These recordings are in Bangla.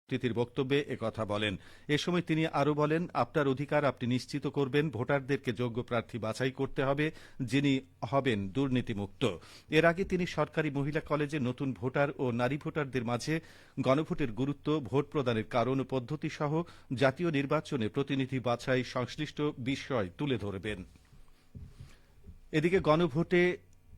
তিথির বক্তব্যে একথা বলেন। এ সময় তিনি আরও বলেন, আপনার অধিকার আপনি নিশ্চিত করবেন, ভোটারদেরকে যোগ্য প্রার্থী বাছাই করতে হবে যিনি হবেন দুর্নীতিমুক্ত। এর আগে তিনি সরকারি মহিলা কলেজে নতুন ভোটার ও নারী ভোটারদের মাঝে গণভোটের গুরুত্ব, ভোট প্রদানের কারণ ও পদ্ধতি সহ জাতীয় নির্বাচনে প্রতিনিধি বাছাই সংশ্লিষ্ট বিষয় তুলে ধরবেন।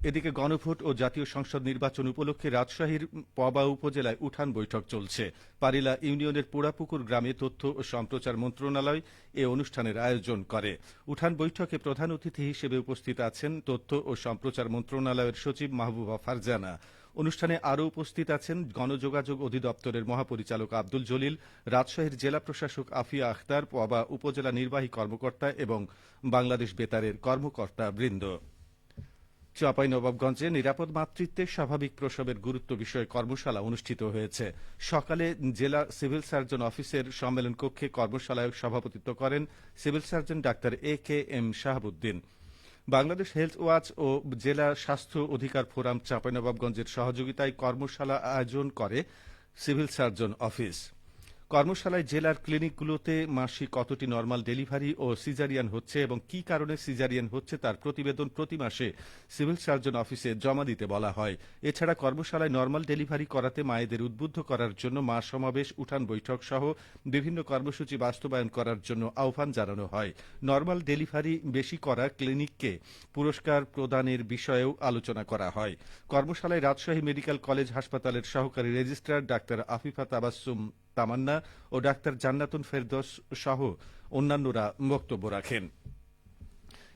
এদিকে গণভোট ও জাতীয় সংসদ নির্বাচন উপলক্ষে রাজশাহীর পবা উপজেলায় উঠান বৈঠক চলছে। পারিলা ইউনিয়নের পোড়াপুকুর গ্রামে তথ্য ও সম্প্রচার মন্ত্রণালয় এ অনুষ্ঠানের আয়োজন করে। উঠান বৈঠকে প্রধান অতিথি হিসেবে উপস্থিত আছেন তথ্য ও সম্প্রচার মন্ত্রণালয়ের সচিব মাহবুবা ফারজানা। অনুষ্ঠানে আরও উপস্থিত আছেন গণযোগাযোগ অধিদপ্তরের মহাপরিচালক আব্দুল জলিল, রাজশাহীর জেলা প্রশাসক আফিয়া আখতার, পবা উপজেলা নির্বাহী কর্মকর্তা এবং বাংলাদেশ বেতারের কর্মকর্তা বৃন্দ। চাঁপাইনবাবগঞ্জে নিরাপদ মাতৃত্বে স্বাভাবিক প্রসবের গুরুত্ব বিষয়ে কর্মশালা অনুষ্ঠিত হয়েছে। সকালে জেলা সিভিল সার্জন অফিসের সম্মেলন কক্ষে কর্মশালায় সভাপতিত্ব করেন সিভিল সার্জন ডাক্তার AKM Shahabuddin. Bangladesh health watch ও জেলা স্বাস্থ্য অধিকার ফোরাম চাঁপাইনবাবগঞ্জের সহযোগিতায় কর্মশালা আয়োজন করে সিভিল সার্জন অফিস। কর্মশালায় জেলার ক্লিনিকগুলোতে মাসে কতটি নর্মাল ডেলিভারি ও সিজারিয়ান হচ্ছে এবং কী কারণে সিজারিয়ান হচ্ছে তার প্রতিবেদন প্রতি মাসে সিভিল সার্জন অফিসে জমা দিতে বলা হয়। এছাড়া কর্মশালায় নর্মাল ডেলিভারি করাতে মায়েদের উদ্বুদ্ধ করার জন্য মা সমাবেশ, উঠান বৈঠক সহ বিভিন্ন কর্মসূচি বাস্তবায়ন করার জন্য আহ্বান জানানো হয়। নর্মাল ডেলিভারি বেশি করা ক্লিনিককে পুরস্কার প্রদানের বিষয়েও আলোচনা করা হয়। কর্মশালায় রাজশাহী মেডিকেল কলেজ হাসপাতালের সহকারী রেজিস্ট্রার ডাক্তার আফিফা তাবাসসুম তামান্না ও ডাক্তার জান্নাতুন ফেরদৌস সহ অন্যান্যরা বক্তব্য রাখেন।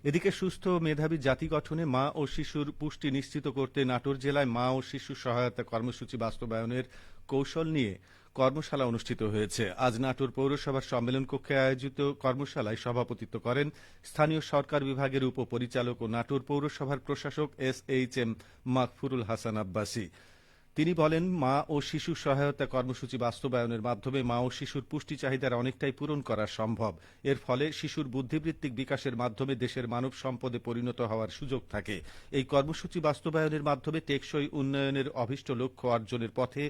এদিকে সুস্থ ও মেধাবী জাতি গঠনে মা ও শিশুর পুষ্টি নিশ্চিত করতে নাটোর জেলায় মা ও শিশু সহায়তা কর্মসূচি বাস্তবায়নের কৌশল নিয়ে কর্মশালা অনুষ্ঠিত হয়েছে। আজ নাটোর পৌরসভার সম্মেলন কক্ষে আয়োজিত কর্মশালায় সভাপতিত্ব করেন স্থানীয় সরকার বিভাগের উপপরিচালক ও নাটোর পৌরসভার প্রশাসক SHM মাগফুরুল হাসান আব্বাসী। তিনি বলেন, মা ও শিশু সহায়তা কর্মসূচি বাস্তবায়নের মাধ্যমে মা ও শিশুর পুষ্টি চাহিদার অনেকটাই পূরণ করা সম্ভব। এর ফলে শিশুর বুদ্ধিবৃত্তিক বিকাশের মাধ্যমে দেশের মানব সম্পদে পরিণত হওয়ার সুযোগ থাকে। এই কর্মসূচি বাস্তবায়নের মাধ্যমে টেকসই উন্নয়নের অভীষ্ট লক্ষ্য অর্জনের পথে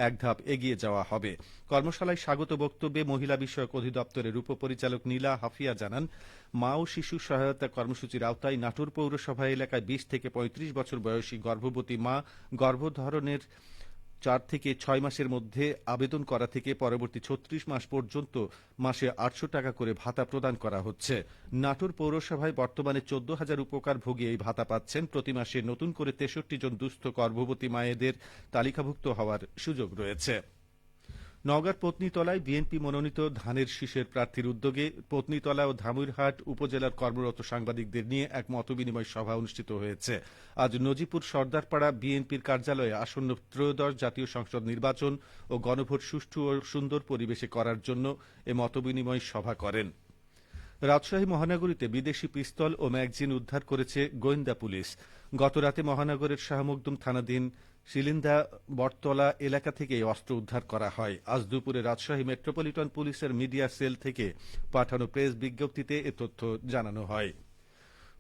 এক ধাপ এগিয়ে যাওয়া হবে। কর্মশালায় স্বাগত বক্তব্যে মহিলা বিষয়ক অধিদপ্তরের উপপরিচালক নীলা হাফিয়া জানান, মা ও শিশু সহায়তা কর্মসূচির আওতায় নাটোর পৌরসভা এলাকায় 20 থেকে 35 বছর বয়সী গর্ভবতী মা গর্ভধারণের 4 থেকে 6 মাসের মধ্যে আবেদন করা থেকে পরবর্তী 36 মাস পর্যন্ত মাসে 800 টাকা করে ভাতা প্রদান করা হচ্ছে। নাটোর পৌরসভায় বর্তমানে 14,000 উপকারভোগী এই ভাতা পাচ্ছেন। প্রতি মাসে নতুন করে 63 জন দুস্থ গর্ভবতী মায়েদের তালিকাভুক্ত হওয়ার সুযোগ রয়েছে। নওগাঁর পত্নীতলায় বিএনপি মনোনীত ধানের শীষের প্রার্থীর উদ্যোগে পত্নীতলা ও ধামইরহাট উপজেলার কর্মরত সাংবাদিকদের নিয়ে এক মতবিনিময় সভা অনুষ্ঠিত হয়েছে। আজ নজিপুর সর্দারপাড়া বিএনপির কার্যালয়ে আসন্ন ত্রয়োদশ জাতীয় সংসদ নির্বাচন ও গণভোট সুষ্ঠু ও সুন্দর পরিবেশে করার জন্য এ মতবিনিময় সভা করেন। রাজশাহী মহানগরীতে বিদেশি পিস্তল ও ম্যাগজিন উদ্ধার করেছে গোয়েন্দা পুলিশ। গতরাতে মহানগরের শাহ মখদুম থানাধীন শিলিন্দা বটতলা এলাকা থেকে এই অস্ত্র উদ্ধার করা হয়। আজ দুপুরে রাজশাহী মেট্রোপলিটন পুলিশের মিডিয়া সেল থেকে পাঠানো প্রেস বিজ্ঞপ্তিতে এ তথ্য জানানো হয়।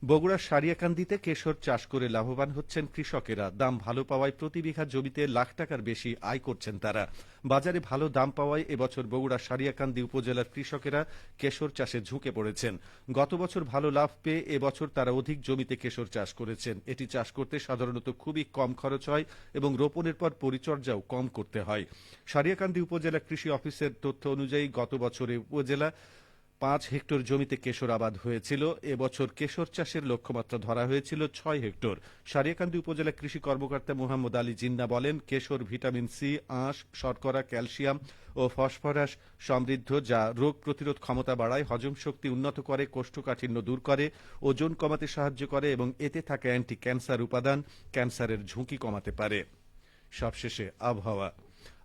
বগুড়ার সারিয়াকান্দিতে কেশর চাষ করে লাভবান হচ্ছেন কৃষকেরা। দাম ভালো পাওয়ায় প্রতি বিঘা জমিতে লাখ টাকার বেশি আয় করছেন তারা। বাজারে ভালো দাম পাওয়ায় এবছর বগুড়ার সারিয়াকান্দি উপজেলার কৃষকেরা কেশর চাষে ঝুঁকে পড়েছেন। গত বছর ভালো লাভ পেয়ে এবছর তারা অধিক জমিতে কেশর চাষ করেছেন। এটি চাষ করতে সাধারণত খুবই কম খরচ হয় এবং রোপণের পর পরিচর্যাও কম করতে হয়। সারিয়াকান্দি উপজেলা কৃষি অফিসের তথ্য অনুযায়ী গত বছরে উপজেলা 5 হেক্টর জমিতে কেশর আবাদ হয়েছিল। এবছর কেশর চাষের লক্ষ্যমাত্রা ধরা হয়েছিল 6 হেক্টর। সারিয়াকান্দি উপজেলা কৃষি কর্মকর্তা মোহাম্মদ আলী জিন্না বলেন, কেশর ভিটামিন সি, আঁশ, শর্করা, ক্যালসিয়াম ও ফসফরাস সমৃদ্ধ, যা রোগ প্রতিরোধ ক্ষমতা বাড়ায়, হজম শক্তি উন্নত করে, কোষ্ঠকাঠিন্য দূর করে, ওজন কমাতে সাহায্য করে এবং এতে থাকা অ্যান্টি ক্যান্সার উপাদান ক্যান্সারের ঝুঁকি কমাতে পারে। সবশেষে আবহাওয়া।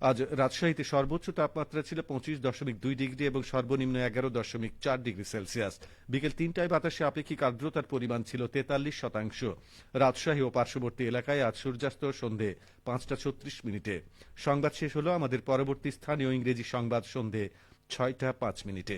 আজ রাজশাহীতে সর্বোচ্চ তাপমাত্রা ছিল 25.2 ডিগ্রি এবং সর্বনিম্ন 11.4 ডিগ্রি সেলসিয়াস। বিকেল 3টায় বাতাসে আপেক্ষিক আর্দ্রতার পরিমাণ ছিল 43%। রাজশাহী ও পার্শ্ববর্তী এলাকায় আজ সূর্যাস্ত সন্ধে 5টা 36 মিনিটে। সংবাদ শেষ হলো। আমাদের পরবর্তী স্থানীয় ইংরেজি সংবাদ সন্ধে 6টা 5 মিনিটে।